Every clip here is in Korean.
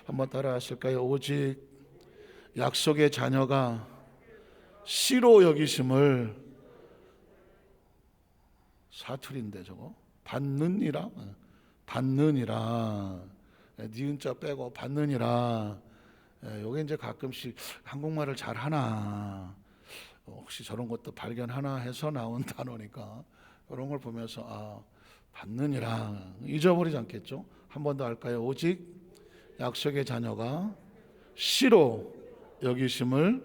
한번 따라 하실까요? 오직 약속의 자녀가 씨로 여기심을, 사투리인데 저거 받느니라, 받느니라, 니은자 빼고 받느니라. 요게 이제 가끔씩 한국말을 잘 하나, 혹시 저런 것도 발견하나 해서 나온 단어니까 이런 걸 보면서 받느니라 잊어버리지 않겠죠? 한 번 더 할까요? 오직 약속의 자녀가 씨로 여기심을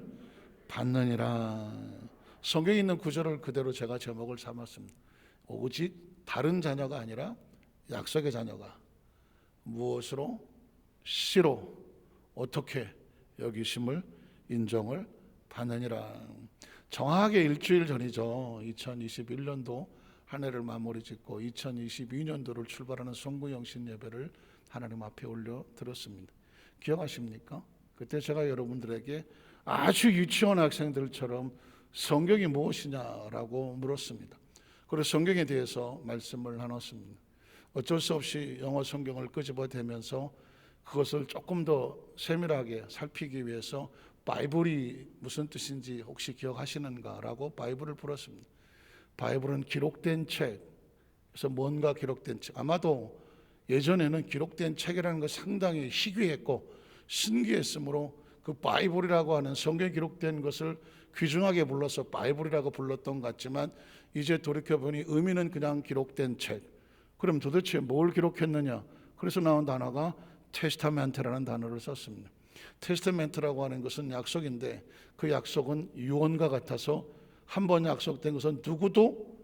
받느니라. 성경에 있는 구절을 그대로 제가 제목을 삼았습니다. 오직 다른 자녀가 아니라 약속의 자녀가 무엇으로? 씨로 어떻게 여기심을, 인정을 받느니라. 정확하게 일주일 전이죠. 2021년도 한 해를 마무리 짓고 2022년도를 출발하는 성구영신 예배를 하나님 앞에 올려 드렸습니다. 기억하십니까? 그때 제가 여러분들에게 아주 유치원 학생들처럼 성경이 무엇이냐라고 물었습니다. 그래서 성경에 대해서 말씀을 나눴습니다. 어쩔 수 없이 영어 성경을 끄집어대면서 그것을 조금 더 세밀하게 살피기 위해서 바이블이 무슨 뜻인지 혹시 기억하시는가라고 바이블을 풀었습니다. 바이블은 기록된 책, 그래서 뭔가 기록된 책. 아마도 예전에는 기록된 책이라는 것 상당히 희귀했고 신기했으므로 그 바이블이라고 하는 성경에 기록된 것을 귀중하게 불러서 바이블이라고 불렀던 것 같지만 이제 돌이켜보니 의미는 그냥 기록된 책. 그럼 도대체 뭘 기록했느냐? 그래서 나온 단어가 테스타멘트라는 단어를 썼습니다. 테스타멘트라고 하는 것은 약속인데 그 약속은 유언과 같아서 한 번 약속된 것은 누구도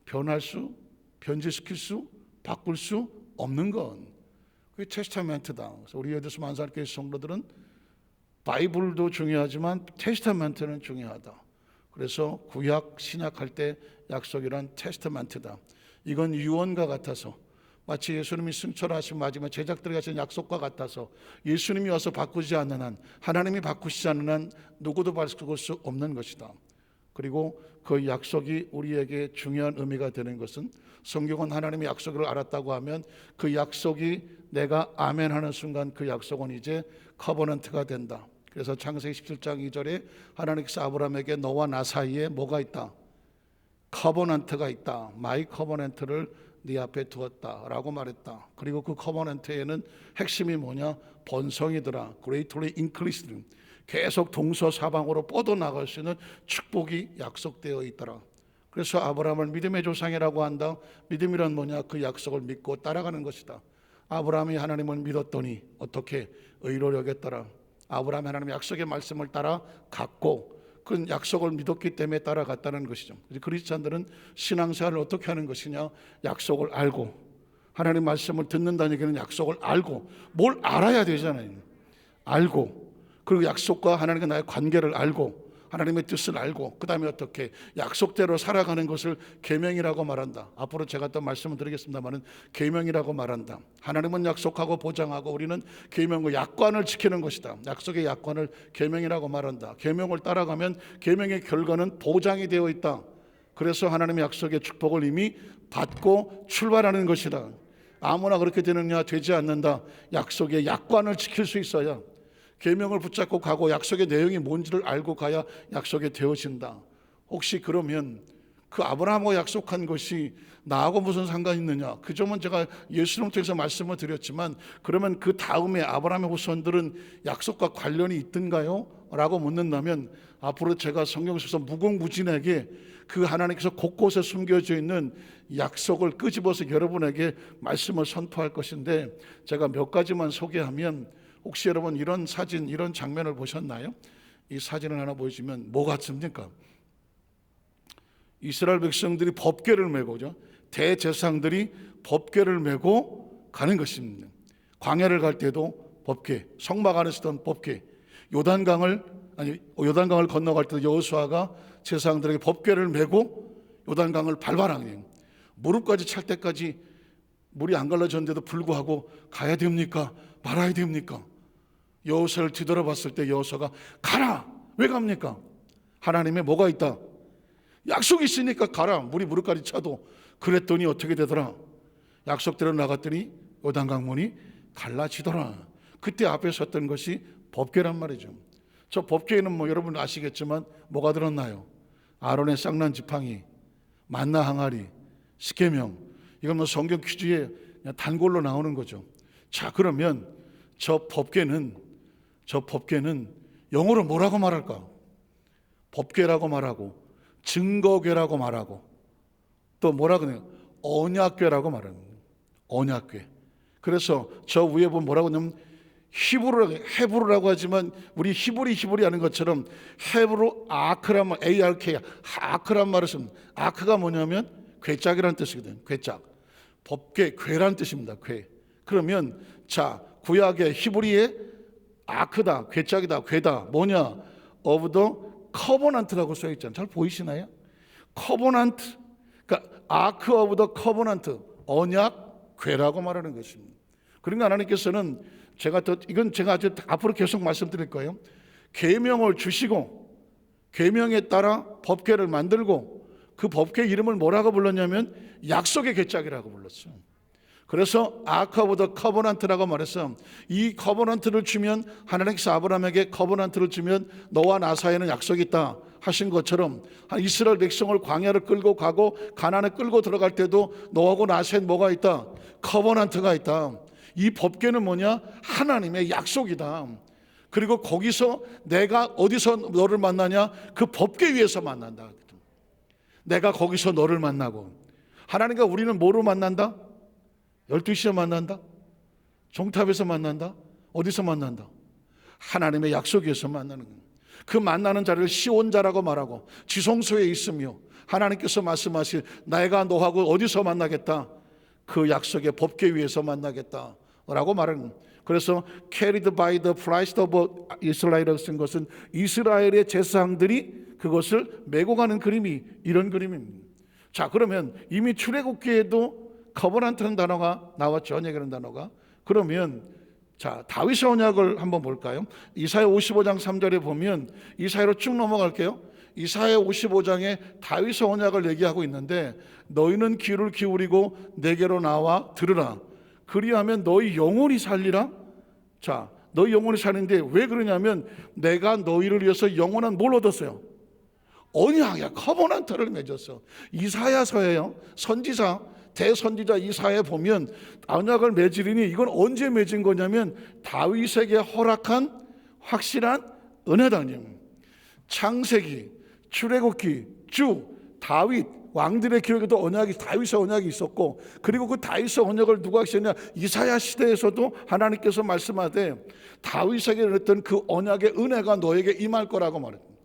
변할 수, 변질시킬 수, 바꿀 수 없는 건 그게 테스타멘트다. 그래서 우리 여기서 만사교회 성도들은 바이블도 중요하지만 테스타멘트는 중요하다. 그래서 구약, 신약 할 때 약속이란 테스타멘트다. 이건 유언과 같아서 마치 예수님이 승천하신 마지막 제자들에게 하신 약속과 같아서 예수님이 와서 바꾸지 않는 한, 하나님이 바꾸시지 않는 한 누구도 바꿀 수 없는 것이다. 그리고 그 약속이 우리에게 중요한 의미가 되는 것은 성경은 하나님의 약속을 알았다고 하면 그 약속이 내가 아멘 하는 순간 그 약속은 이제 커버넌트가 된다. 그래서 창세기 17장 2절에 하나님께서 아브라함에게 너와 나 사이에 뭐가 있다? 커버넌트가 있다. 마이 커버넌트를 네 앞에 두었다라고 말했다. 그리고 그 커버넌트에는 핵심이 뭐냐? 번성이더라. greatly increased. 계속 동서사방으로 뻗어나갈 수 있는 축복이 약속되어 있더라. 그래서 아브라함을 믿음의 조상이라고 한다. 믿음이란 뭐냐? 그 약속을 믿고 따라가는 것이다. 아브라함이 하나님을 믿었더니 어떻게? 의로 여겼더라. 아브라함이 하나님의 약속의 말씀을 따라갔고 그 약속을 믿었기 때문에 따라갔다는 것이죠. 그리스찬들은 신앙생활을 어떻게 하는 것이냐? 약속을 알고, 하나님 말씀을 듣는다는 얘기는 약속을 알고, 뭘 알아야 되잖아요. 알고, 그리고 약속과 하나님과 나의 관계를 알고 하나님의 뜻을 알고 그 다음에 어떻게 약속대로 살아가는 것을 계명이라고 말한다. 앞으로 제가 또 말씀을 드리겠습니다마는 계명이라고 말한다. 하나님은 약속하고 보장하고 우리는 계명과 약관을 지키는 것이다. 약속의 약관을 계명이라고 말한다. 계명을 따라가면 계명의 결과는 보장이 되어 있다. 그래서 하나님의 약속의 축복을 이미 받고 출발하는 것이다. 아무나 그렇게 되느냐? 되지 않는다. 약속의 약관을 지킬 수 있어야, 계명을 붙잡고 가고 약속의 내용이 뭔지를 알고 가야 약속이 되어진다. 혹시 그러면 그 아브라함과 약속한 것이 나하고 무슨 상관이 있느냐? 그 점은 제가 예수님을 통해서 말씀을 드렸지만 그러면 그 다음에 아브라함의 후손들은 약속과 관련이 있던가요? 라고 묻는다면 앞으로 제가 성경에서 무궁무진하게 그 하나님께서 곳곳에 숨겨져 있는 약속을 끄집어서 여러분에게 말씀을 선포할 것인데 제가 몇 가지만 소개하면 혹시 여러분 이런 사진, 이런 장면을 보셨나요? 이 사진을 하나 보여주면 뭐 같습니까? 이스라엘 백성들이 법궤를 메고죠. 대제사장들이 법궤를 메고 가는 것입니다. 광야를 갈 때도 법궤, 성막 안에 있던 법궤, 요단강을 건너갈 때도 여호수아가 제사장들에게 법궤를 메고 요단강을 밟아라. 무릎까지 찰 때까지 물이 안 갈라졌는데도 불구하고 가야 됩니까? 말아야 됩니까? 여호수아를 뒤돌아봤을 때 여호수아가 가라! 왜 갑니까? 하나님의 뭐가 있다? 약속이 있으니까 가라. 물이 무릎까지 차도. 그랬더니 어떻게 되더라? 약속대로 나갔더니 요단강 문이 갈라지더라. 그때 앞에 섰던 것이 법궤란 말이죠. 저 법궤에는 뭐 여러분 아시겠지만 뭐가 들었나요? 아론의 쌍난 지팡이, 만나 항아리, 십계명. 이건 뭐 성경 퀴즈에 그냥 단골로 나오는 거죠. 자, 그러면 저 법궤는 영어로 뭐라고 말할까? 법궤라고 말하고, 증거궤라고 말하고, 또 뭐라고 해요? 언약궤라고 말하는 거예요. 언약궤. 그래서 저 위에 보면 뭐라고 하냐면 히브루라고 하지만 우리 히브리 하는 것처럼 헤브루 아크란 말, ARK, 아크란 말을 씁니다. 아크가 뭐냐면 궤짝이라는 뜻이거든요. 궤짝. 법궤, 궤라는 뜻입니다. 궤. 그러면 자, 구약의 히브리의 아크다, 궤짝이다, 궤다. 뭐냐? of the covenant라고 써 있잖아요. 잘 보이시나요? covenant. 그러니까 아크 오브 더 커버넌트, 언약 궤라고 말하는 것입니다. 그러니까 하나님께서는 이건 제가 아주 앞으로 계속 말씀드릴 거예요. 계명을 주시고 계명에 따라 법궤를 만들고 그 법궤 이름을 뭐라고 불렀냐면 약속의 궤짝이라고 불렀어요. 그래서 아크 오브 더 커버넌트라고 말해서 이 커버넌트를 주면 하나님께서 아브라함에게 커버넌트를 주면 너와 나 사이에는 약속이 있다 하신 것처럼 이스라엘 백성을 광야를 끌고 가고 가나안에 끌고 들어갈 때도 너하고 나 사이에 뭐가 있다? 커버넌트가 있다. 이 법궤는 뭐냐? 하나님의 약속이다. 그리고 거기서 내가 어디서 너를 만나냐? 그 법궤 위에서 만난다. 내가 거기서 너를 만나고 하나님과 우리는 뭐로 만난다? 12시에 만난다? 종탑에서 만난다? 어디서 만난다? 하나님의 약속 위에서 만나는 거예요. 그 만나는 자리를 시온자라고 말하고 지성소에 있으며 하나님께서 말씀하신 내가 너하고 어디서 만나겠다? 그 약속의 법궤 위에서 만나겠다 라고 말하는 거예요. 그래서 carried by the priest of Israel이라고 쓴 것은 이스라엘의 제사장들이 그것을 메고 가는 그림이 이런 그림입니다. 자, 그러면 이미 출애굽기에도 커버넌트라는 단어가 나왔죠. 언약이라는 단어가. 그러면 자, 다윗의 언약을 한번 볼까요? 이사야 55장 3절에 보면 이사야로 쭉 넘어갈게요. 이사야 55장에 다윗의 언약을 얘기하고 있는데 너희는 귀를 기울이고 내게로 나와 들으라. 그리하면 너희 영혼이 살리라. 자, 너희 영혼이 사는데 왜 그러냐면 내가 너희를 위해서 영원한 뭘 얻었어요? 언약이야. 커버넌트를 맺었어. 이사야서예요. 선지자 대선지자 이사야에 보면 언약을 맺으리니 이건 언제 맺은 거냐면 다윗에게 허락한 확실한 은혜다. 창세기, 출애굽기, 다윗 왕들의 기록에도 다윗의 언약이 있었고 그리고 그 다윗의 언약을 누가 하셨냐? 이사야 시대에서도 하나님께서 말씀하되 다윗에게 했던 그 언약의 은혜가 너에게 임할 거라고 말했습니다.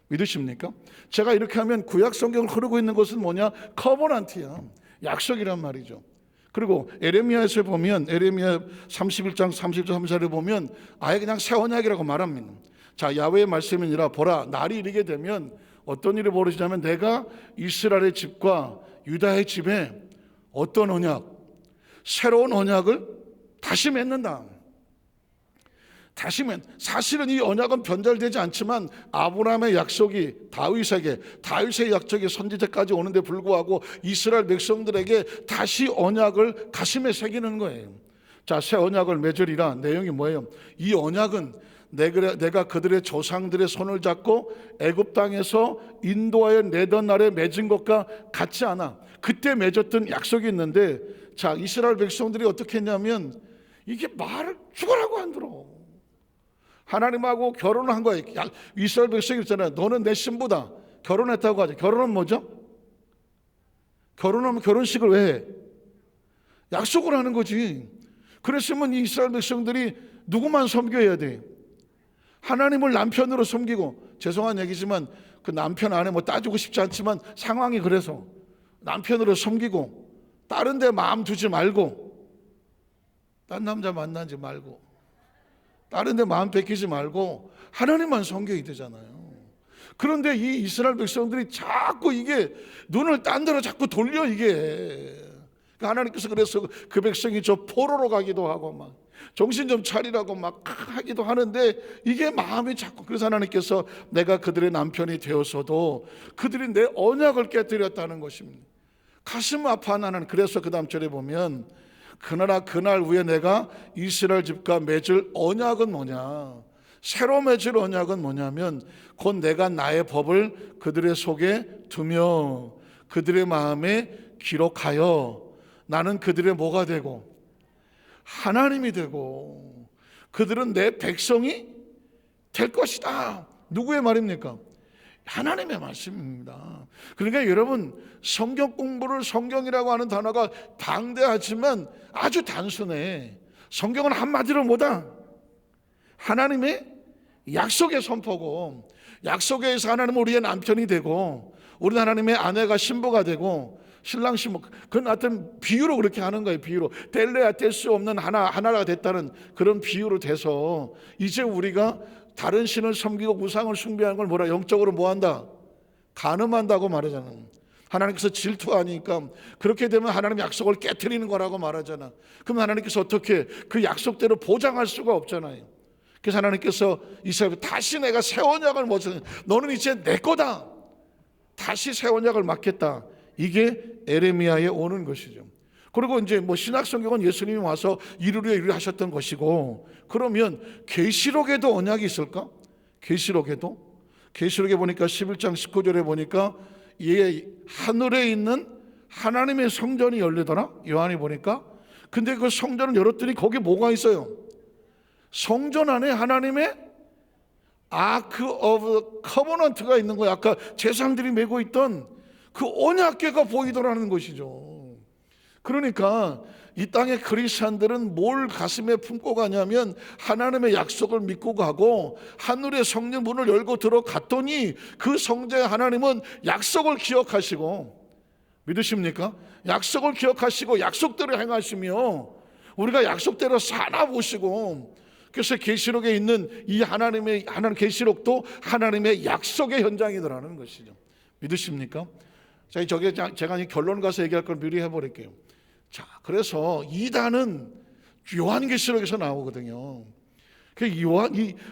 믿으십니까? 제가 이렇게 하면 구약 성경을 흐르고 있는 것은 뭐냐? 커버넌트야. 약속이란 말이죠. 그리고 에레미야에서 보면 에레미야 31장 33절에 보면 아예 그냥 새 언약이라고 말합니다. 자, 야훼의 말씀이니라 보라 날이 이르게 되면 어떤 일이 벌어지냐면 내가 이스라엘의 집과 유다의 집에 어떤 언약? 새로운 언약을 다시 맺는다. 사실은 이 언약은 변절되지 않지만 아브라함의 약속이 다윗의 약속이 선지자까지 오는데 불구하고 이스라엘 백성들에게 다시 언약을 가슴에 새기는 거예요. 자, 새 언약을 맺으리라. 내용이 뭐예요? 이 언약은 내가 그들의 조상들의 손을 잡고 애굽 땅에서 인도하여 내던 날에 맺은 것과 같지 않아. 그때 맺었던 약속이 있는데 자, 이스라엘 백성들이 어떻게 했냐면 이게 말을 죽으라고 안 들어. 하나님하고 결혼을 한 거예요. 이스라엘 백성이 있잖아요. 너는 내 신부다. 결혼했다고 하죠. 결혼은 뭐죠? 결혼하면 결혼식을 왜 해? 약속을 하는 거지. 그랬으면 이 이스라엘 백성들이 누구만 섬겨야 돼? 하나님을 남편으로 섬기고, 죄송한 얘기지만 그 남편 안에 뭐 따지고 싶지 않지만 상황이 그래서 남편으로 섬기고 다른 데 마음 두지 말고 딴 남자 만나지 말고 다른 데 마음 뺏기지 말고 하나님만 섬겨야 되잖아요. 그런데 이 이스라엘 백성들이 자꾸 이게 눈을 딴 데로 자꾸 돌려 이게. 하나님께서 그래서 그 백성이 저 포로로 가기도 하고 막 정신 좀 차리라고 막 하기도 하는데 이게 마음이 자꾸, 그래서 하나님께서 내가 그들의 남편이 되어서도 그들이 내 언약을 깨뜨렸다는 것입니다. 가슴 아파하는. 그래서 그 다음 절에 보면 그러나 그날 후에 내가 이스라엘 집과 맺을 언약은 뭐냐? 새로 맺을 언약은 뭐냐면 곧 내가 나의 법을 그들의 속에 두며 그들의 마음에 기록하여 나는 그들의 뭐가 되고 하나님이 되고 그들은 내 백성이 될 것이다. 누구의 말입니까? 하나님의 말씀입니다. 그러니까 여러분, 성경 공부를, 성경이라고 하는 단어가 방대하지만 아주 단순해. 성경은 한마디로 뭐다? 하나님의 약속의 선포고, 약속에 의해서 하나님은 우리의 남편이 되고 우리 하나님의 아내가 신부가 되고 신랑 신부, 그건 어떤 비유로 그렇게 하는 거예요. 비유로 뗄래야 뗄 수 없는 하나가 됐다는 그런 비유로 돼서 이제 우리가 다른 신을 섬기고 우상을 숭배하는 걸 뭐라 영적으로 뭐한다? 간음한다고 말하잖아. 하나님께서 질투하니까 그렇게 되면 하나님 약속을 깨트리는 거라고 말하잖아. 그럼 하나님께서 어떻게 그 약속대로 보장할 수가 없잖아요. 그래서 하나님께서 이스라엘 다시 내가 새 언약을 맺었다. 너는 이제 내 거다. 다시 새 언약을 맡겠다. 이게 에레미야에 오는 것이죠. 그리고 이제 뭐 신약 성경은 예수님이 와서 이루려 하셨던 것이고, 그러면 계시록에도 언약이 있을까? 계시록에 보니까 11장 19절에 보니까 하늘에 있는 하나님의 성전이 열리더라. 요한이 보니까. 근데 그 성전을 열었더니 거기 뭐가 있어요? 성전 안에 하나님의 아크 오브 커버넌트가 있는 거예요. 아까 제사장들이 메고 있던 그 언약궤가 보이더라는 것이죠. 그러니까 이 땅의 그리스도인들은 뭘 가슴에 품고 가냐면 하나님의 약속을 믿고 가고 하늘의 성전 문을 열고 들어갔더니 그 성자의 하나님은 약속을 기억하시고, 믿으십니까? 약속을 기억하시고 약속대로 행하시며 우리가 약속대로 사나 보시고, 그래서 계시록에 있는 이 하나님 계시록도 하나님의 약속의 현장이더라는 것이죠. 믿으십니까? 자, 제가 결론 가서 얘기할 걸 미리 해버릴게요. 자, 그래서 이단은 요한계시록에서 나오거든요.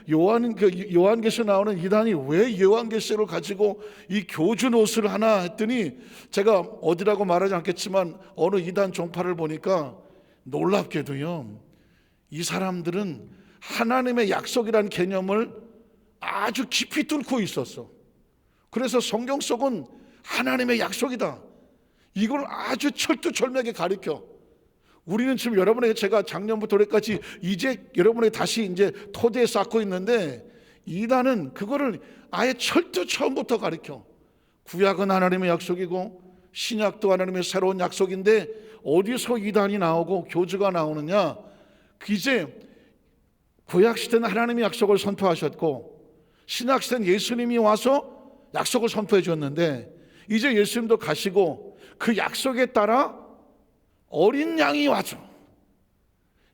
요한계시록 나오는 이단이 왜 요한계시록을 가지고 이 교준 옷을 하나 했더니, 제가 어디라고 말하지 않겠지만 어느 이단 종파를 보니까 놀랍게도요, 이 사람들은 하나님의 약속이라는 개념을 아주 깊이 뚫고 있었어. 그래서 성경 속은 하나님의 약속이다, 이걸 아주 철두철미하게 가르쳐. 우리는 지금 여러분에게 제가 작년부터 올해까지 이제 여러분에게 다시 이제 토대에 쌓고 있는데, 이단은 그거를 아예 철두 처음부터 가르쳐. 구약은 하나님의 약속이고 신약도 하나님의 새로운 약속인데 어디서 이단이 나오고 교주가 나오느냐? 이제 구약 시대는 하나님의 약속을 선포하셨고 신약 시대는 예수님이 와서 약속을 선포해 줬는데, 이제 예수님도 가시고 그 약속에 따라 어린 양이 와죠.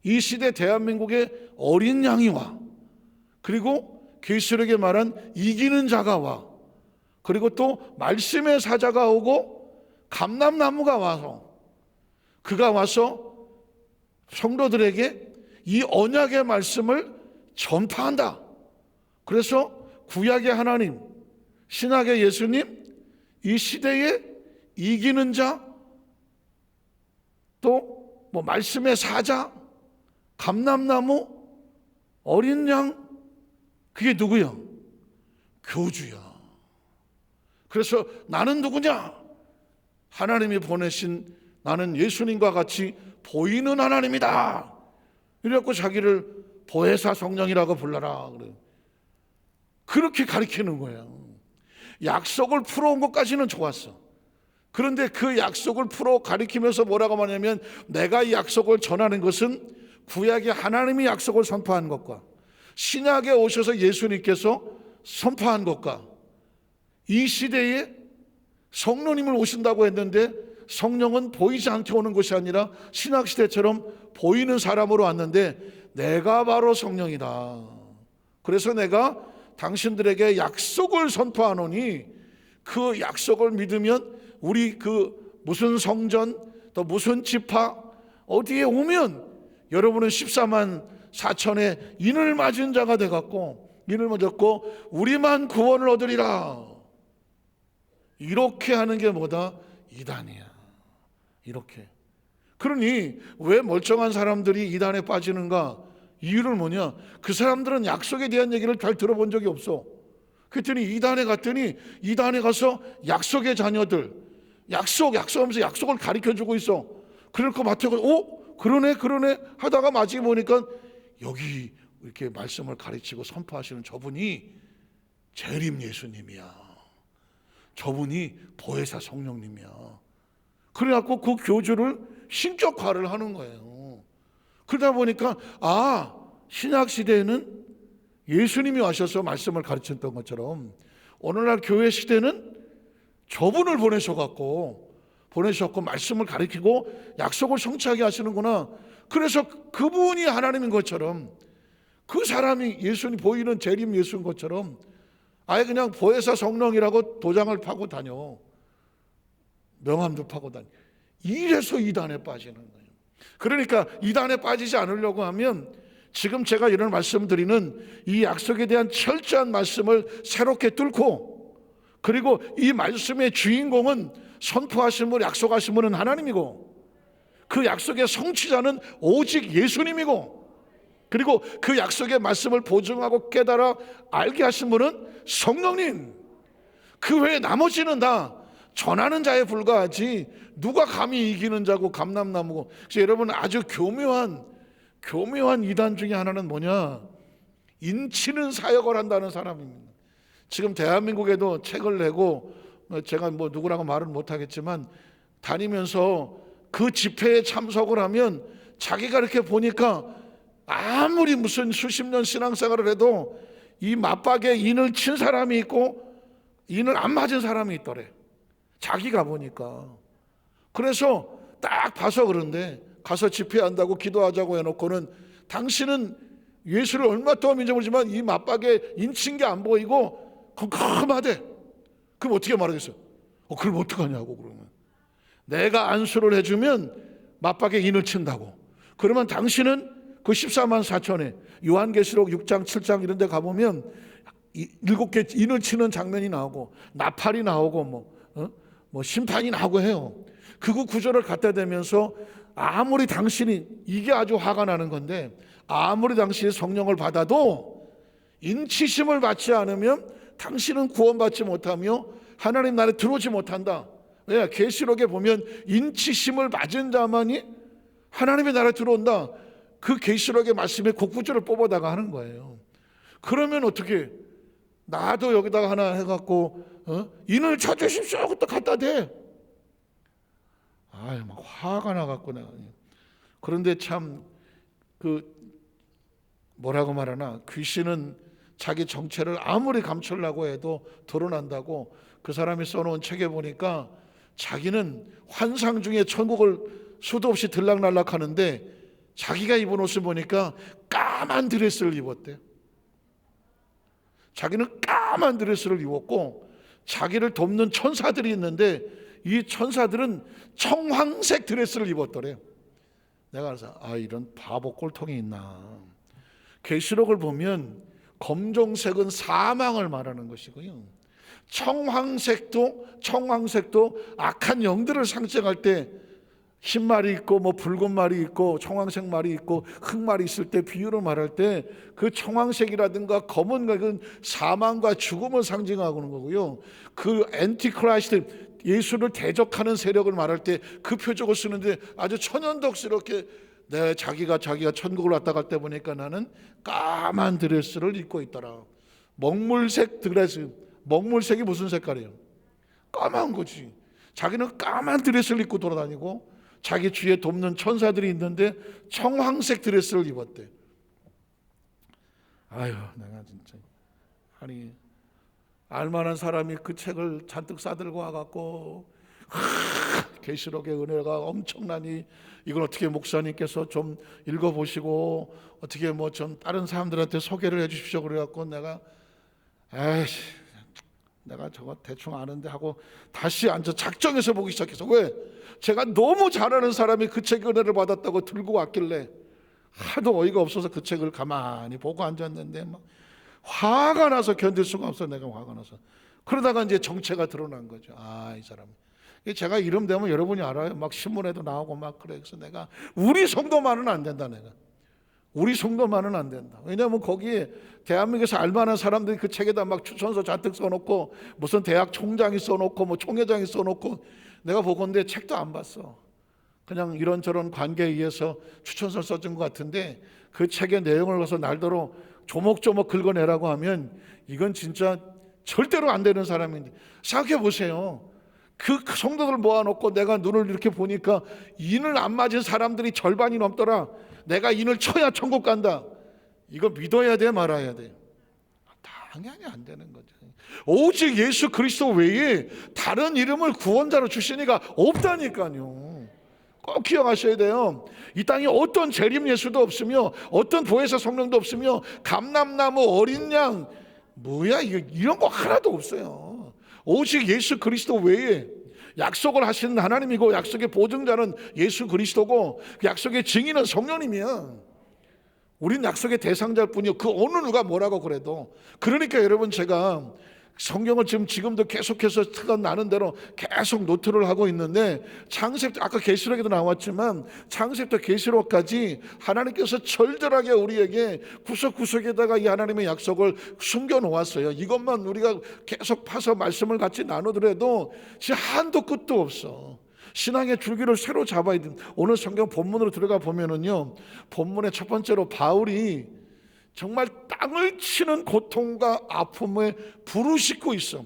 이 시대 대한민국에 어린 양이 와. 그리고 계시록에 말한 이기는 자가 와. 그리고 또 말씀의 사자가 오고 감람나무가 와서, 그가 와서 성도들에게 이 언약의 말씀을 전파한다. 그래서 구약의 하나님, 신약의 예수님, 이 시대에 이기는 자, 또 뭐 말씀의 사자, 감람나무, 어린 양, 그게 누구야? 교주야. 그래서 나는 누구냐? 하나님이 보내신, 나는 예수님과 같이 보이는 하나님이다. 이래갖고 자기를 보혜사 성령이라고 불러라. 그렇게 가르치는 거예요. 약속을 풀어온 것까지는 좋았어. 그런데 그 약속을 풀어 가리키면서 뭐라고 말하냐면, 내가 이 약속을 전하는 것은 구약의 하나님이 약속을 선포한 것과 신약에 오셔서 예수님께서 선포한 것과 이 시대에 성령님을 오신다고 했는데 성령은 보이지 않게 오는 것이 아니라 신약 시대처럼 보이는 사람으로 왔는데 내가 바로 성령이다. 그래서 내가 당신들에게 약속을 선포하노니 그 약속을 믿으면 우리 그 무슨 성전 또 무슨 지파 어디에 오면 여러분은 14만 4천의 인을 맞은 자가 돼갖고, 인을 맞았고 우리만 구원을 얻으리라. 이렇게 하는 게 뭐다? 이단이야. 이렇게. 그러니 왜 멀쩡한 사람들이 이단에 빠지는가? 이유는 뭐냐? 그 사람들은 약속에 대한 얘기를 잘 들어본 적이 없어. 그랬더니 이단에 갔더니 이단에 가서 약속의 자녀들 약속하면서 약속을 가르쳐주고 있어. 그럴 것 같아서 그러네 하다가 마지막에 보니까 여기 이렇게 말씀을 가르치고 선포하시는 저분이 재림 예수님이야. 저분이 보혜사 성령님이야. 그래갖고 그 교주를 신격화를 하는 거예요. 그러다 보니까 신약 시대에는 예수님이 와셔서 말씀을 가르쳤던 것처럼 오늘날 교회 시대는 저분을 보내셔갖고 말씀을 가르치고 약속을 성취하게 하시는구나. 그래서 그분이 하나님인 것처럼 그 사람이 예수님 보이는 재림 예수인 것처럼 아예 그냥 보혜사 성령이라고 도장을 파고 다녀. 명함도 파고 다녀. 이래서 이단에 빠지는 거예요. 그러니까 이단에 빠지지 않으려고 하면 지금 제가 이런 말씀드리는 이 약속에 대한 철저한 말씀을 새롭게 뚫고, 그리고 이 말씀의 주인공은 선포하신 분, 약속하신 분은 하나님이고 그 약속의 성취자는 오직 예수님이고, 그리고 그 약속의 말씀을 보증하고 깨달아 알게 하신 분은 성령님. 그 외에 나머지는 다 전하는 자에 불과하지 누가 감히 이기는 자고 감람나무고. 그래서 여러분, 아주 교묘한 이단 중에 하나는 뭐냐? 인치는 사역을 한다는 사람입니다. 지금 대한민국에도 책을 내고, 제가 뭐 누구라고 말은 못하겠지만 다니면서 그 집회에 참석을 하면 자기가 이렇게 보니까 아무리 무슨 수십 년 신앙생활을 해도 이 맞박에 인을 친 사람이 있고 인을 안 맞은 사람이 있더래. 자기가 보니까. 그래서 딱 봐서 그런데 가서 집회한다고 기도하자고 해놓고는 당신은 예수를 얼마 동안 믿어보지만 이 맞박에 인친 게 안 보이고 컴컴하대. 그럼 어떻게 말하겠어? 그럼 어떡하냐고. 그러면 내가 안수를 해주면 맞박에 인을 친다고. 그러면 당신은 그 14만 4천에 요한계시록 6장 7장 이런 데 가보면 7개 인을 치는 장면이 나오고 나팔이 나오고 뭐 심판이 나오고 해요. 그 구절을 갖다 대면서 아무리 당신이, 이게 아주 화가 나는 건데, 아무리 당신이 성령을 받아도 인치심을 받지 않으면 당신은 구원받지 못하며 하나님 나라에 들어오지 못한다. 왜? 계시록에 보면 인치심을 받은 자만이 하나님의 나라에 들어온다. 그 계시록의 말씀에 그 구절을 뽑아다가 하는 거예요. 그러면 어떻게, 나도 여기다가 하나 해갖고 인을 쳐주십시오 그것도 갖다 대. 막 화가 나갖고 내가. 그런데 참 뭐라고 말하나, 귀신은 자기 정체를 아무리 감추려고 해도 드러난다고 그 사람이 써놓은 책에 보니까 자기는 환상 중에 천국을 수도 없이 들락날락 하는데 자기가 입은 옷을 보니까 까만 드레스를 입었대. 자기는 까만 드레스를 입었고 자기를 돕는 천사들이 있는데 이 천사들은 청황색 드레스를 입었더래요. 내가 그래서 이런 바보 꼴통이 있나. 계시록을 보면 검정색은 사망을 말하는 것이고요, 청황색도 악한 영들을 상징할 때 흰 말이 있고 뭐 붉은 말이 있고 청황색 말이 있고 흑말이 있을 때 비유를 말할 때 그 청황색이라든가 검은 색은 사망과 죽음을 상징하고 있는 거고요. 그 엔티크라이스트, 예수를 대적하는 세력을 말할 때 그 표적을 쓰는데 아주 천연덕스럽게 자기가 천국을 왔다 갈 때 보니까 나는 까만 드레스를 입고 있더라. 먹물색 드레스. 먹물색이 무슨 색깔이에요? 까만 거지. 자기는 까만 드레스를 입고 돌아다니고 자기 주위에 돕는 천사들이 있는데 청황색 드레스를 입었대. 내가 진짜, 알만한 사람이 그 책을 잔뜩 싸들고 와갖고 계시록의 은혜가 엄청나니 이걸 어떻게 목사님께서 좀 읽어보시고 어떻게 뭐 좀 다른 사람들한테 소개를 해주십시오 그래갖고 내가 저거 대충 아는데 하고 다시 앉아 작정해서 보기 시작해서, 왜? 제가 너무 잘 아는 사람이 그 책 은혜를 받았다고 들고 왔길래 하도 어이가 없어서 그 책을 가만히 보고 앉았는데 막 화가 나서 견딜 수가 없어. 내가 화가 나서. 그러다가 이제 정체가 드러난 거죠. 이 사람 제가 이름 되면 여러분이 알아요. 막 신문에도 나오고 막 그래. 그래서 내가 우리 성도만은 안 된다. 내가 우리 성도만은 안 된다. 왜냐하면 거기에 대한민국에서 알만한 사람들이 그 책에다 막 추천서 잔뜩 써놓고 무슨 대학 총장이 써놓고 뭐 총회장이 써놓고 내가 보건대 책도 안 봤어. 그냥 이런저런 관계에 의해서 추천서 써준 것 같은데 그 책의 내용을 가서 날더러 조목조목 긁어내라고 하면 이건 진짜 절대로 안 되는 사람인데 생각해 보세요. 그 성도들 모아놓고 내가 눈을 이렇게 보니까 인을 안 맞은 사람들이 절반이 넘더라. 내가 인을 쳐야 천국 간다. 이거 믿어야 돼 말아야 돼? 당연히 안 되는 거죠. 오직 예수 그리스도 외에 다른 이름을 구원자로 주신 이가 없다니까요. 꼭 기억하셔야 돼요. 이 땅에 어떤 재림 예수도 없으며 어떤 보혜사 성령도 없으며 감람나무 어린 양 뭐야 이런 거 하나도 없어요. 오직 예수 그리스도 외에 약속을 하시는 하나님이고 약속의 보증자는 예수 그리스도고 그 약속의 증인은 성령님이야. 우린 약속의 대상자일 뿐이요 그 어느 누가 뭐라고 그래도. 그러니까 여러분 제가 성경을 지금도 계속해서 티가 나는 대로 계속 노트를 하고 있는데 창세부터 아까 계시록에도 나왔지만 창세부터 계시록까지 하나님께서 절절하게 우리에게 구석구석에다가 이 하나님의 약속을 숨겨 놓았어요. 이것만 우리가 계속 파서 말씀을 같이 나누더라도 진짜 한도 끝도 없어. 신앙의 줄기를 새로 잡아야 돼. 오늘 성경 본문으로 들어가 보면은요 본문의 첫 번째로 바울이 정말 땅을 치는 고통과 아픔에 부르짖고 있어.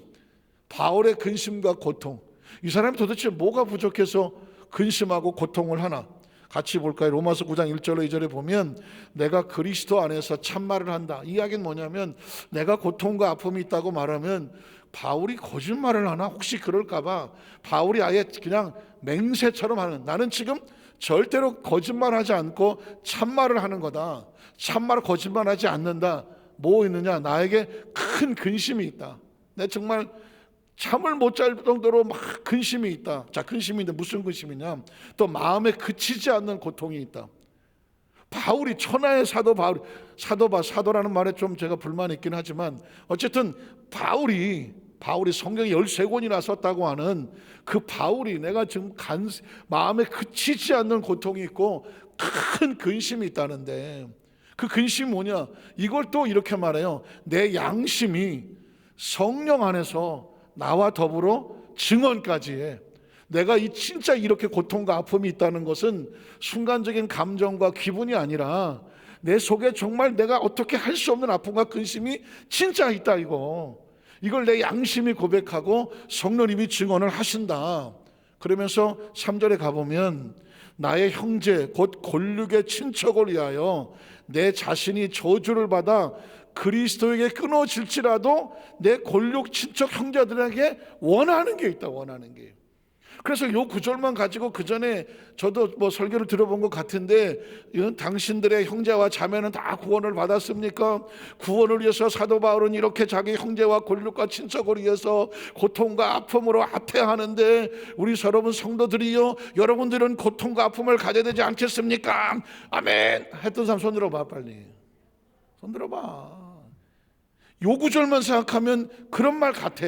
바울의 근심과 고통. 이 사람이 도대체 뭐가 부족해서 근심하고 고통을 하나? 같이 볼까요? 로마서 9장 1절로 2절에 보면 내가 그리스도 안에서 참말을 한다. 이 이야기는 뭐냐면 내가 고통과 아픔이 있다고 말하면 바울이 거짓말을 하나? 혹시 그럴까 봐 바울이 아예 그냥 맹세처럼 하는, 나는 지금 절대로 거짓말하지 않고 참말을 하는 거다. 참말을 거짓말하지 않는다. 뭐 있느냐? 나에게 큰 근심이 있다. 내 정말 잠을 못 잘 정도로 막 근심이 있다. 자, 근심인데 무슨 근심이냐? 또 마음에 그치지 않는 고통이 있다. 바울이 천하의 사도 바울, 사도라는 말에 좀 제가 불만이 있긴 하지만 어쨌든 바울이 성경에 13권이나 썼다고 하는 그 바울이 내가 지금 마음에 그치지 않는 고통이 있고 큰 근심이 있다는데 그 근심이 뭐냐? 이걸 또 이렇게 말해요. 내 양심이 성령 안에서 나와 더불어 증언까지 해. 내가 진짜 이렇게 고통과 아픔이 있다는 것은 순간적인 감정과 기분이 아니라 내 속에 정말 내가 어떻게 할 수 없는 아픔과 근심이 진짜 있다 이걸 내 양심이 고백하고 성령님이 증언을 하신다. 그러면서 3절에 가보면 나의 형제 곧 골육의 친척을 위하여 내 자신이 저주를 받아 그리스도에게 끊어질지라도 내 골육 친척 형제들에게 원하는 게 있다. 원하는 게. 그래서 요 구절만 가지고 그 전에 저도 뭐 설교를 들어본 것 같은데 이건 당신들의 형제와 자매는 다 구원을 받았습니까? 구원을 위해서 사도 바울은 이렇게 자기 형제와 골육과 친척을 위해서 고통과 아픔으로 아태하는데 우리 여러분 성도들이요 여러분들은 고통과 아픔을 가져야 되지 않겠습니까? 아멘 했던 사람 손 들어봐. 빨리 손 들어봐. 요 구절만 생각하면 그런 말 같아.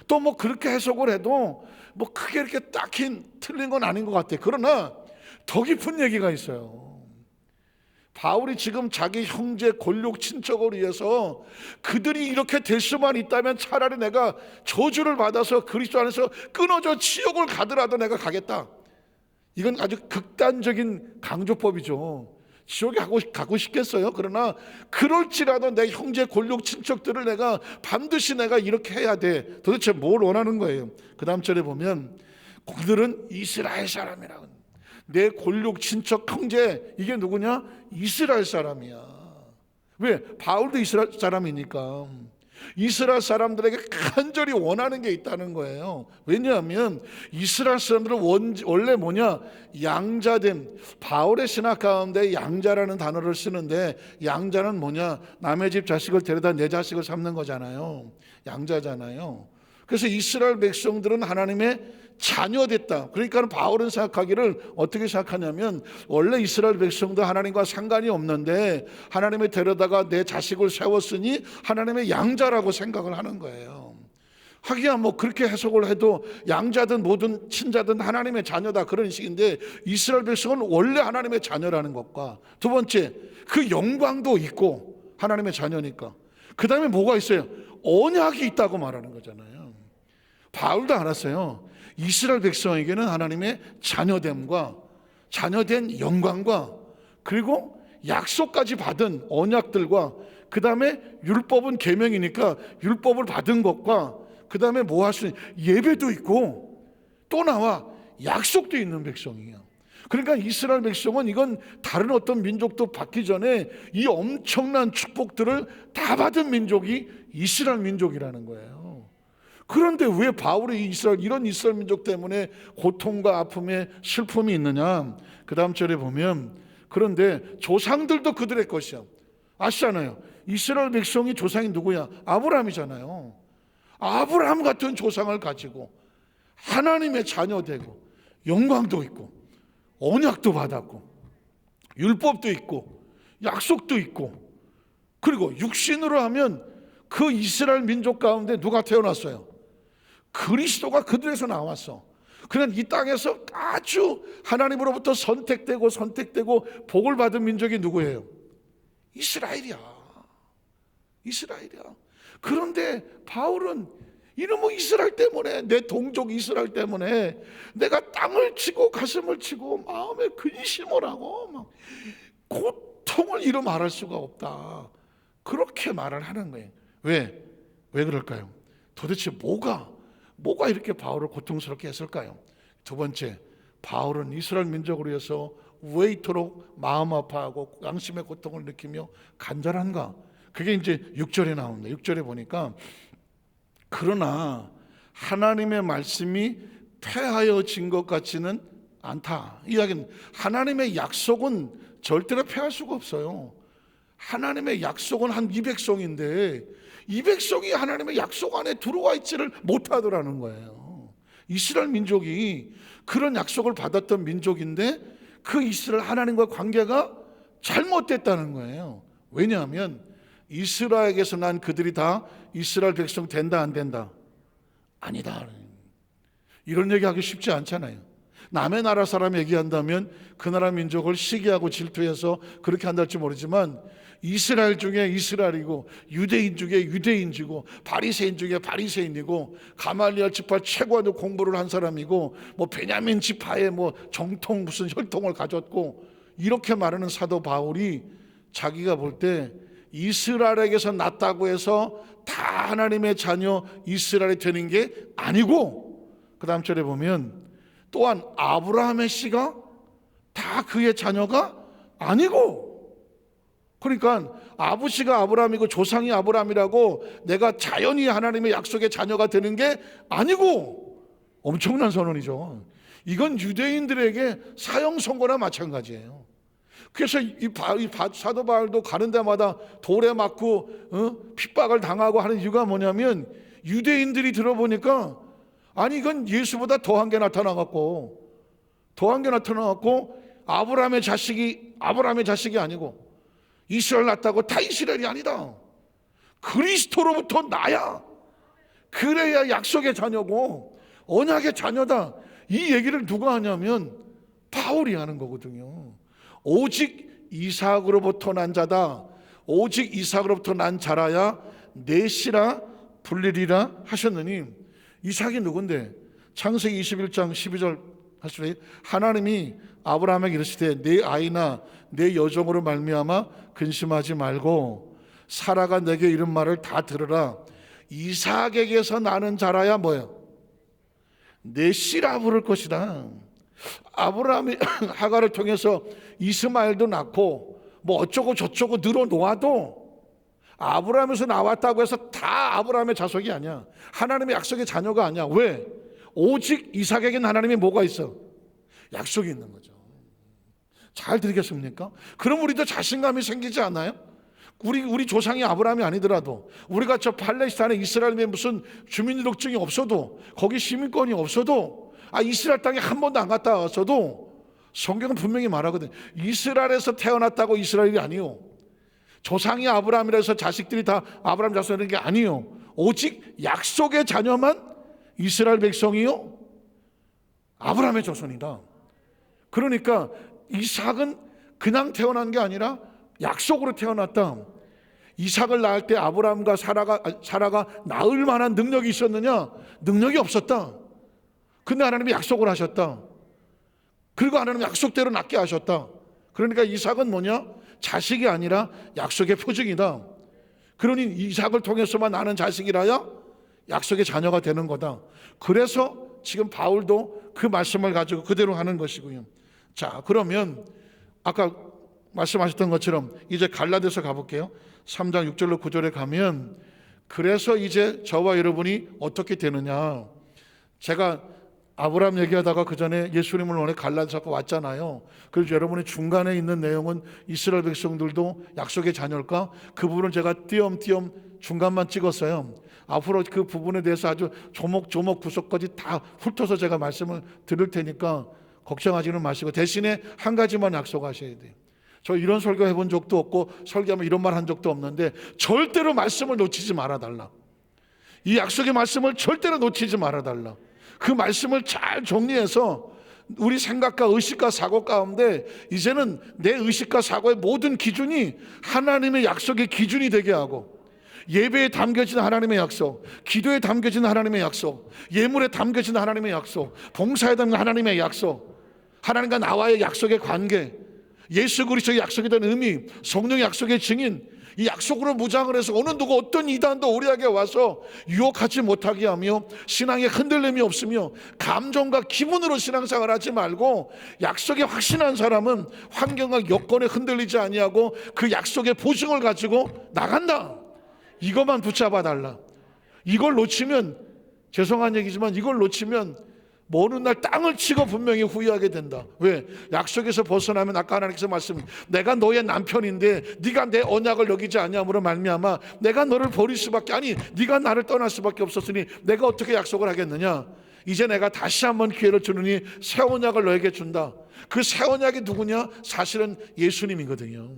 또 뭐 그렇게 해석을 해도 뭐 크게 이렇게 딱히 틀린 건 아닌 것 같아. 그러나 더 깊은 얘기가 있어요. 바울이 지금 자기 형제 골육 친척을 위해서 그들이 이렇게 될 수만 있다면 차라리 내가 저주를 받아서 그리스도 안에서 끊어져 지옥을 가더라도 내가 가겠다. 이건 아주 극단적인 강조법이죠. 지옥에 가고 싶겠어요? 그러나 그럴지라도 내 형제 골육 친척들을 내가 반드시 내가 이렇게 해야 돼. 도대체 뭘 원하는 거예요? 그 다음 절에 보면 그들은 이스라엘 사람이라고. 내 골육 친척 형제 이게 누구냐? 이스라엘 사람이야. 왜? 바울도 이스라엘 사람이니까. 이스라엘 사람들에게 간절히 원하는 게 있다는 거예요. 왜냐하면 이스라엘 사람들은 원래 뭐냐? 양자됨. 바울의 신학 가운데 양자라는 단어를 쓰는데 양자는 뭐냐? 남의 집 자식을 데려다 내 자식을 삼는 거잖아요. 양자잖아요. 그래서 이스라엘 백성들은 하나님의 자녀됐다. 그러니까 바울은 생각하기를 어떻게 생각하냐면 원래 이스라엘 백성도 하나님과 상관이 없는데 하나님이 데려다가 내 자식을 세웠으니 하나님의 양자라고 생각을 하는 거예요. 하기야 뭐 그렇게 해석을 해도 양자든 뭐든 친자든 하나님의 자녀다 그런 식인데, 이스라엘 백성은 원래 하나님의 자녀라는 것과, 두 번째 그 영광도 있고 하나님의 자녀니까, 그 다음에 뭐가 있어요? 언약이 있다고 말하는 거잖아요. 바울도 알았어요. 이스라엘 백성에게는 하나님의 자녀됨과 자녀된 영광과, 그리고 약속까지 받은 언약들과, 그 다음에 율법은 계명이니까 율법을 받은 것과, 그 다음에 뭐 할 수 있는 예배도 있고 또 나와 약속도 있는 백성이에요. 그러니까 이스라엘 백성은 이건 다른 어떤 민족도 받기 전에 이 엄청난 축복들을 다 받은 민족이 이스라엘 민족이라는 거예요. 그런데 왜 바울이 이런 이스라엘 민족 때문에 고통과 아픔에 슬픔이 있느냐? 그 다음 절에 보면, 그런데 조상들도 그들의 것이야. 아시잖아요. 이스라엘 백성이 조상이 누구야? 아브라함이잖아요. 아브라함 같은 조상을 가지고 하나님의 자녀 되고 영광도 있고 언약도 받았고 율법도 있고 약속도 있고, 그리고 육신으로 하면 그 이스라엘 민족 가운데 누가 태어났어요? 그리스도가 그들에서 나왔어. 그러니까 이 땅에서 아주 하나님으로부터 선택되고 복을 받은 민족이 누구예요? 이스라엘이야. 이스라엘이야. 그런데 바울은 이놈의 이스라엘 때문에, 내 동족 이스라엘 때문에 내가 땅을 치고 가슴을 치고 마음에 근심을 하고 막 고통을 이루 말할 수가 없다, 그렇게 말을 하는 거예요. 왜 그럴까요? 도대체 뭐가 이렇게 바울을 고통스럽게 했을까요? 두 번째, 바울은 이스라엘 민족을 위해서 왜 이토록 마음 아파하고 양심의 고통을 느끼며 간절한가? 그게 이제 6절에 나옵니다. 6절에 보니까, 그러나 하나님의 말씀이 폐하여진 것 같지는 않다. 이 이야기는 하나님의 약속은 절대로 폐할 수가 없어요. 하나님의 약속은 한 200성인데 이 백성이 하나님의 약속 안에 들어와 있지를 못하더라는 거예요. 이스라엘 민족이 그런 약속을 받았던 민족인데 그 이스라엘 하나님과 관계가 잘못됐다는 거예요. 왜냐하면 이스라엘에게서 난 그들이 다 이스라엘 백성 된다 안 된다? 아니다. 이런 얘기하기 쉽지 않잖아요. 남의 나라 사람 얘기한다면 그 나라 민족을 시기하고 질투해서 그렇게 한다할지 모르지만, 이스라엘 중에 이스라엘이고 유대인 중에 유대인이고 바리새인 중에 바리새인이고 가말리엘 지파 최고의 공부를 한 사람이고 뭐 베냐민 지파의 뭐 정통 무슨 혈통을 가졌고, 이렇게 말하는 사도 바울이 자기가 볼 때 이스라엘에게서 났다고 해서 다 하나님의 자녀 이스라엘이 되는 게 아니고, 그 다음 절에 보면 또한 아브라함의 씨가 다 그의 자녀가 아니고, 그러니까 아버지가 아브라함이고 조상이 아브라함이라고 내가 자연히 하나님의 약속의 자녀가 되는 게 아니고, 엄청난 선언이죠. 이건 유대인들에게 사형 선고나 마찬가지예요. 그래서 이 사도 바울도 가는 데마다 돌에 맞고 핍박을 당하고 하는 이유가 뭐냐면, 유대인들이 들어보니까 아니 이건 예수보다 더한 게 나타나갖고 아브라함의 자식이 아니고 이스라엘 낳았다고 다 이스라엘이 아니다. 그리스도로부터 나야. 그래야 약속의 자녀고 언약의 자녀다. 이 얘기를 누가 하냐면 바울이 하는 거거든요. 오직 이삭으로부터 난 자다. 오직 이삭으로부터 난 자라야 내 씨라 불리리라 하셨느니, 이삭이 누군데? 창세기 21장 12절 하시되 하나님이 아브라함에게 이르시되 내 아이나 내 여종으로 말미암아 근심하지 말고 사라가 내게 이른 말을 다 들으라. 이삭에게서 나는 자라야 뭐예요? 내 씨라 부를 것이다. 아브라함이 하갈을 통해서 이스마엘도 낳고 뭐 어쩌고 저쩌고 늘어놓아도 아브라함에서 나왔다고 해서 다 아브라함의 자손이 아니야. 하나님의 약속의 자녀가 아니야. 왜? 오직 이삭에게는 하나님이 뭐가 있어? 약속이 있는 거죠. 잘 들으겠습니까? 그럼 우리도 자신감이 생기지 않나요? 우리 조상이 아브라함이 아니더라도, 우리가 저 팔레스타인에 이스라엘에 무슨 주민등록증이 없어도, 거기 시민권이 없어도, 이스라엘 땅에 한 번도 안 갔다 왔어도 성경은 분명히 말하거든. 이스라엘에서 태어났다고 이스라엘이 아니요. 조상이 아브라함이라 해서 자식들이 다 아브라함 자손인 게 아니요. 오직 약속의 자녀만 이스라엘 백성이요 아브라함의 자손이다. 그러니까 이삭은 그냥 태어난 게 아니라 약속으로 태어났다. 이삭을 낳을 때 아브라함과 사라가 낳을 만한 능력이 있었느냐? 능력이 없었다. 근데 하나님이 약속을 하셨다. 그리고 하나님 약속대로 낳게 하셨다. 그러니까 이삭은 뭐냐? 자식이 아니라 약속의 표징이다. 그러니 이삭을 통해서만 나는 자식이라야 약속의 자녀가 되는 거다. 그래서 지금 바울도 그 말씀을 가지고 그대로 하는 것이고요. 자, 그러면 아까 말씀하셨던 것처럼 이제 갈라디아서 가볼게요. 3장 6절로 9절에 가면 그래서 이제 저와 여러분이 어떻게 되느냐. 제가 아브라함 얘기하다가 그 전에 예수님을 원해 갈라디아서 왔잖아요. 그래서 여러분이 중간에 있는 내용은 이스라엘 백성들도 약속의 자녀일까? 그 부분을 제가 띄엄띄엄 중간만 찍었어요. 앞으로 그 부분에 대해서 아주 조목조목 구석까지 다 훑어서 제가 말씀을 드릴 테니까 걱정하지는 마시고 대신에 한 가지만 약속하셔야 돼요. 저 이런 설교 해본 적도 없고 설교하면 이런 말 한 적도 없는데 절대로 말씀을 놓치지 말아달라. 이 약속의 말씀을 절대로 놓치지 말아달라. 그 말씀을 잘 정리해서 우리 생각과 의식과 사고 가운데 이제는 내 의식과 사고의 모든 기준이 하나님의 약속의 기준이 되게 하고 예배에 담겨진 하나님의 약속, 기도에 담겨진 하나님의 약속, 예물에 담겨진 하나님의 약속, 봉사에 담긴 하나님의 약속, 하나님과 나와의 약속의 관계, 예수 그리스도의 약속에 대한 의미, 성령의 약속의 증인, 이 약속으로 무장을 해서 어느 누구 어떤 이단도 우리에게 와서 유혹하지 못하게 하며 신앙에 흔들림이 없으며 감정과 기분으로 신앙생활 하지 말고 약속에 확신한 사람은 환경과 여건에 흔들리지 아니하고 그 약속의 보증을 가지고 나간다. 이것만 붙잡아 달라. 이걸 놓치면 죄송한 얘기지만 이걸 놓치면 먼 날 땅을 치고 분명히 후회하게 된다. 왜? 약속에서 벗어나면 아까 하나님께서 말씀 내가 너의 남편인데 네가 내 언약을 여기지 아니함으로 말미암아 내가 너를 버릴 수밖에 아니 네가 나를 떠날 수밖에 없었으니 내가 어떻게 약속을 하겠느냐. 이제 내가 다시 한번 기회를 주느니 새 언약을 너에게 준다. 그 새 언약이 누구냐? 사실은 예수님이거든요.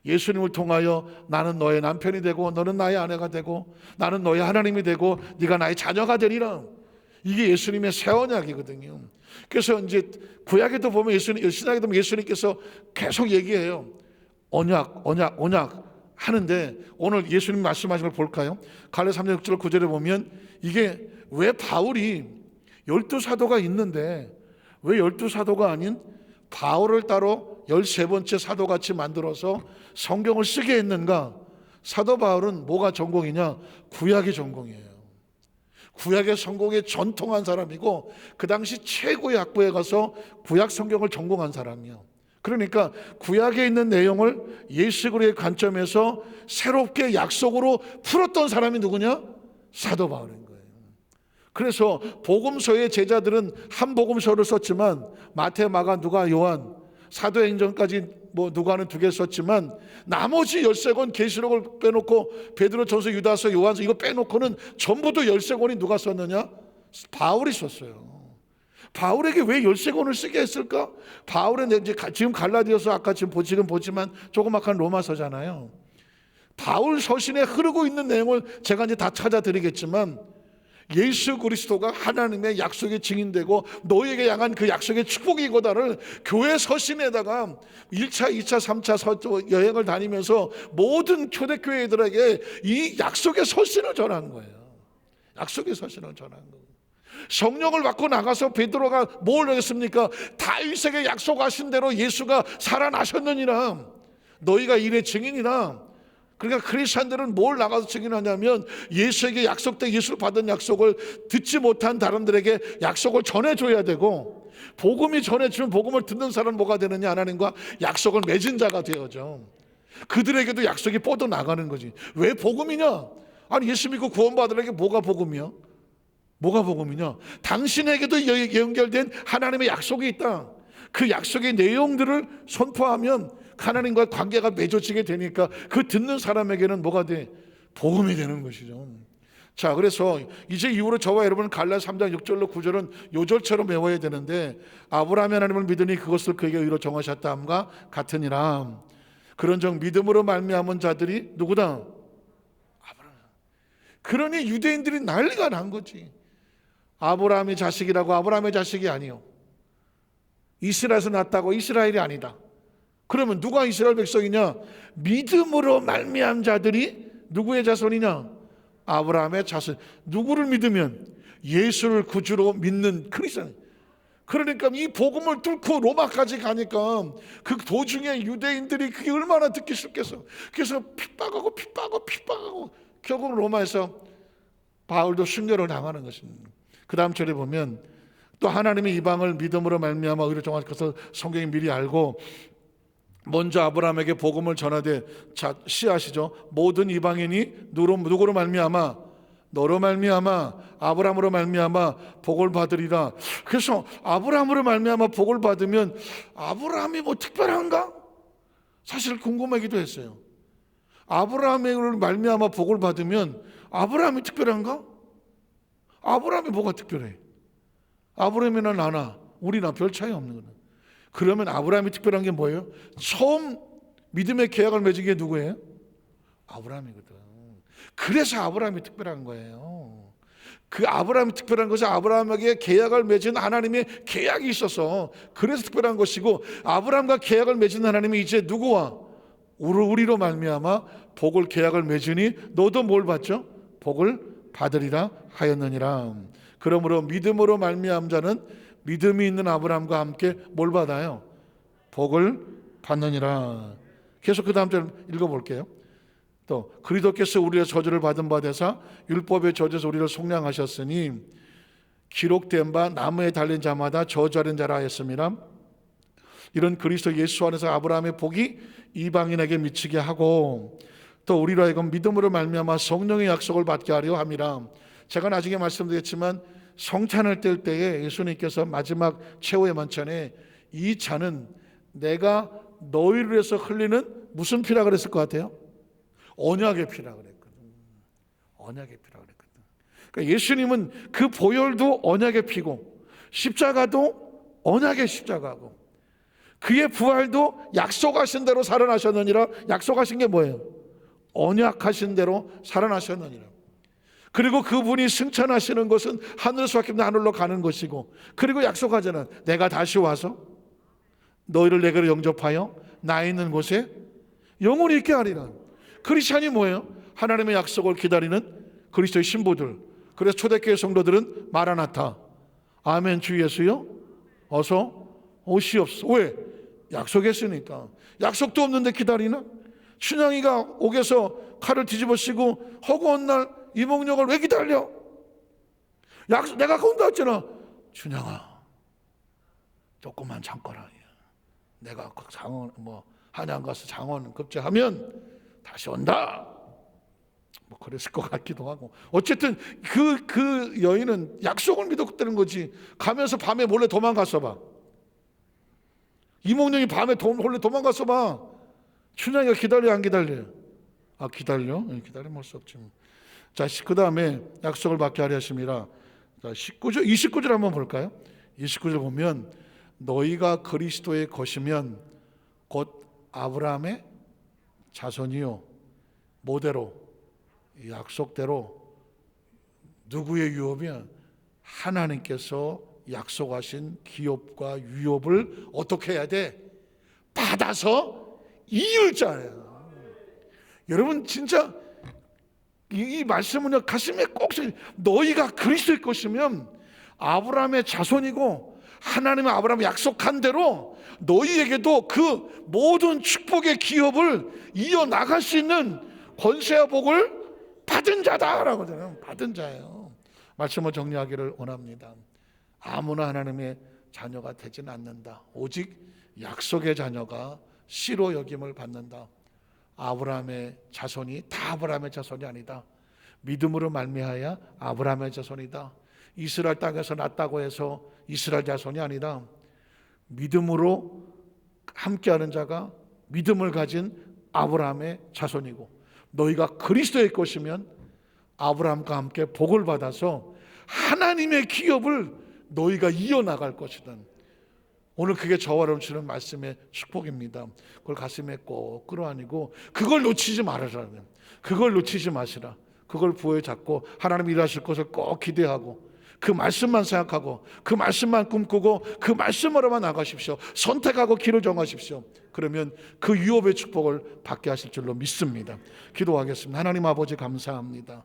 예수님을 통하여 나는 너의 남편이 되고 너는 나의 아내가 되고 나는 너의 하나님이 되고 네가 나의 자녀가 되리라. 이게 예수님의 새 언약이거든요. 그래서 이제 구약에도 보면 신약에도 보면 예수님께서 계속 얘기해요. 언약 하는데 오늘 예수님 말씀하신 걸 볼까요? 갈라디아서 3장 6절 9절에 보면 이게 왜 바울이 12사도가 있는데 왜 12사도가 아닌 바울을 따로 13번째 사도같이 만들어서 성경을 쓰게 했는가? 사도 바울은 뭐가 전공이냐? 구약이 전공이에요. 구약의 성공에 전통한 사람이고 그 당시 최고의 학부에 가서 구약 성경을 전공한 사람이에요. 그러니까 구약에 있는 내용을 예수 그리스도의 관점에서 새롭게 약속으로 풀었던 사람이 누구냐? 사도 바울인 거예요. 그래서 복음서의 제자들은 한 복음서를 썼지만 마태, 마가, 누가, 요한, 사도행전까지 누가는 2개 썼지만 나머지 13권 계시록을 빼놓고 베드로, 전서, 유다서, 요한서 이거 빼놓고는 전부도 13권이 누가 썼느냐? 바울이 썼어요. 바울에게 왜 13권을 쓰게 했을까? 바울은 이제 지금 갈라디아서 아까 지금 보지만 조그맣한 로마서잖아요. 바울 서신에 흐르고 있는 내용을 제가 이제 다 찾아드리겠지만 예수 그리스도가 하나님의 약속의 증인되고 너에게 향한 그 약속의 축복이고다를 교회 서신에다가 1차, 2차, 3차 여행을 다니면서 모든 초대교회들에게 이 약속의 서신을 전한 거예요. 약속의 서신을 전한 거예요. 성령을 받고 나가서 베드로가 뭘 했습니까? 다윗에게 약속하신 대로 예수가 살아나셨느니라 너희가 이래 증인이라. 그러니까 크리스찬들은 뭘 나가서 증인하냐면 예수에게 약속된 예수를 받은 약속을 듣지 못한 사람들에게 약속을 전해줘야 되고 복음이 전해주면 복음을 듣는 사람은 뭐가 되느냐? 하나님과 약속을 맺은 자가 되어져. 그들에게도 약속이 뻗어나가는 거지. 왜 복음이냐? 아니 예수 믿고 구원받으려게 뭐가 복음이야? 뭐가 복음이냐? 당신에게도 연결된 하나님의 약속이 있다. 그 약속의 내용들을 선포하면 하나님과 관계가 맺어지게 되니까 그 듣는 사람에게는 뭐가 돼? 복음이 되는 것이죠. 자, 그래서 이제 이후로 저와 여러분은 갈라디아서 3장 6절로 9절은 요절처럼 외워야 되는데 아브라함이 하나님을 믿으니 그것을 그에게 의로 정하셨다 함과 같으니라. 그런즉 믿음으로 말미암은 자들이 누구다? 아브라함. 그러니 유대인들이 난리가 난 거지. 아브라함의 자식이라고 아브라함의 자식이 아니요, 이스라엘에서 났다고 이스라엘이 아니다. 그러면 누가 이스라엘 백성이냐? 믿음으로 말미암은 자들이 누구의 자손이냐? 아브라함의 자손. 누구를 믿으면? 예수를 구주로 믿는 그리스도인. 그러니까 이 복음을 뚫고 로마까지 가니까 그 도중에 유대인들이 그게 얼마나 듣기 싫겠어. 그래서 핍박하고 결국 로마에서 바울도 순교를 당하는 것입니다. 그 다음 절에 보면 또 하나님의 이방을 믿음으로 말미암아 의로 정하셔서 성경이 미리 알고 먼저 아브라함에게 복음을 전하되, 자, 씨앗이죠. 모든 이방인이 누구로 말미암아? 너로 말미암아 아브라함으로 말미암아 복을 받으리라. 그래서 아브라함으로 말미암아 복을 받으면 아브라함이 뭐 특별한가? 사실 궁금하기도 했어요. 아브라함으로 말미암아 복을 받으면 아브라함이 특별한가? 아브라함이 뭐가 특별해? 아브라함이나 나나 우리나 별 차이 없는 거는. 그러면 아브라함이 특별한 게 뭐예요? 처음 믿음의 계약을 맺은 게 누구예요? 아브라함이거든. 그래서 아브라함이 특별한 거예요. 그 아브라함이 특별한 것은 아브라함에게 계약을 맺은 하나님의 계약이 있어서 그래서 특별한 것이고, 아브라함과 계약을 맺은 하나님이 이제 누구와? 우리로 말미암아 복을 계약을 맺으니 너도 뭘 받죠? 복을 받으리라 하였느니라. 그러므로 믿음으로 말미암은 자는 믿음이 있는 아브라함과 함께 뭘 받아요? 복을 받느니라. 계속 그 다음 절 읽어볼게요. 또 그리스도께서 우리의 저주를 받은 바 되사 율법의 저주에서 우리를 속량하셨으니 기록된 바 나무에 달린 자마다 저주하는 자라 하였습니다. 이런 그리스도 예수 안에서 아브라함의 복이 이방인에게 미치게 하고 또 우리로 하여금 믿음으로 말미암아 성령의 약속을 받게 하려 함이라. 제가 나중에 말씀드렸지만 성찬을 뗄 때에 예수님께서 마지막 최후의 만찬에 이 잔은 내가 너희를 위해서 흘리는 무슨 피라 그랬을 것 같아요? 언약의 피라 그랬거든. 언약의 피라 그랬거든. 그러니까 예수님은 그 보혈도 언약의 피고 십자가도 언약의 십자가고 그의 부활도 약속하신 대로 살아나셨느니라. 약속하신 게 뭐예요? 언약하신 대로 살아나셨느니라. 그리고 그분이 승천하시는 것은 하늘에서 하늘로 가는 것이고, 그리고 약속하잖아. 내가 다시 와서 너희를 내게로 영접하여 나 있는 곳에 영원히 있게 하리라. 크리스찬이 뭐예요? 하나님의 약속을 기다리는 그리스도의 신부들. 그래서 초대교회 성도들은 마라나타, 아멘 주 예수여 어서 오시옵소서. 왜? 약속했으니까. 약속도 없는데 기다리나? 춘향이가 옥에서 칼을 뒤집어쓰고 허구한 날 이몽룡을 왜 기다려? 내가 건다 했잖아. 춘향아, 조금만 참거라. 내가 장원 한양 가서 장원 급제하면 다시 온다. 뭐 그랬을 것 같기도 하고. 어쨌든 그 여인은 약속을 믿었다는 거지. 가면서 밤에 몰래 도망갔어 봐. 이몽룡이 밤에 몰래 도망갔어 봐. 춘향이가 기다려 안 기다려? 아 기다려? 기다리면 할 수 없지. 자, 그 다음에 약속을 받게 하려 하심이라. 자, 29절 한번 볼까요? 29절 보면 너희가 그리스도의 것이면 곧 아브라함의 자손이요 뭐대로? 약속대로. 누구의 유업이야? 하나님께서 약속하신 기업과 유업을 어떻게 해야 돼? 받아서 이을 자예요. 여러분 진짜 이 말씀은요 가슴에 꼭 너희가 그리스도의 것이면 아브라함의 자손이고 하나님은 아브라함이 약속한 대로 너희에게도 그 모든 축복의 기업을 이어나갈 수 있는 권세와 복을 받은 자다라고 하잖아요. 받은 자예요. 말씀을 정리하기를 원합니다. 아무나 하나님의 자녀가 되지는 않는다. 오직 약속의 자녀가 씨로 여김을 받는다. 아브라함의 자손이 다 아브라함의 자손이 아니다. 믿음으로 말미암아 아브라함의 자손이다. 이스라엘 땅에서 났다고 해서 이스라엘 자손이 아니다. 믿음으로 함께하는 자가 믿음을 가진 아브라함의 자손이고 너희가 그리스도의 것이면 아브라함과 함께 복을 받아서 하나님의 기업을 너희가 이어나갈 것이다. 오늘 그게 저와 여러분 말씀의 축복입니다. 그걸 가슴에 꼭 끌어안고 그걸 놓치지 말아라. 그걸 놓치지 마시라. 그걸 부여에 잡고 하나님 일하실 것을 꼭 기대하고 그 말씀만 생각하고 그 말씀만 꿈꾸고 그 말씀으로만 나가십시오. 선택하고 길을 정하십시오. 그러면 그 유업의 축복을 받게 하실 줄로 믿습니다. 기도하겠습니다. 하나님 아버지 감사합니다.